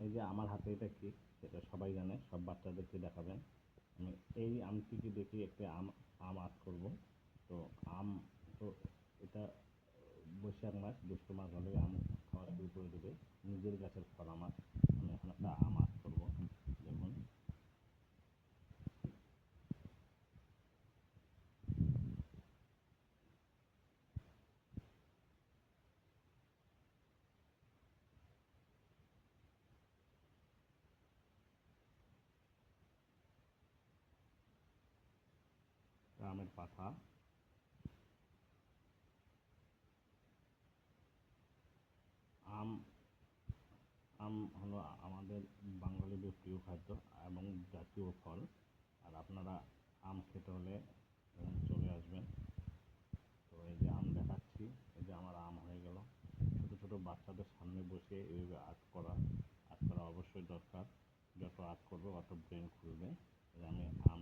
এই যে আমার হাতে এটা কি, সেটা সবাই জানে, সব বাচ্চাদেরকে দেখাবেন। আমি এই আমটিকে দেখে একটা আম আর্ট করব। তো আম, তো এটা বৈশাখ মাস, জ্যৈষ্ঠ মাস হলে আম খাওয়া শুরু করে দেবে। নিজের গাছের ফল আমার, আমি এখন একটা আম আর্ট করব। দেখুন, আমের পাতা। আম আম হলো আমাদের বাঙালিদের প্রিয় খাদ্য এবং জাতীয় ফল। আর আপনারা আম খেতে হলে চলে আসবেন। তো এই যে আম দেখাচ্ছি, এই যে আমার আম হয়ে গেল। ছোটো ছোটো বাচ্চাদের সামনে বসে এইভাবে আর্ট করা অবশ্যই দরকার। যত আর্ট করবে অত ব্রেন খুলবে। আমি আম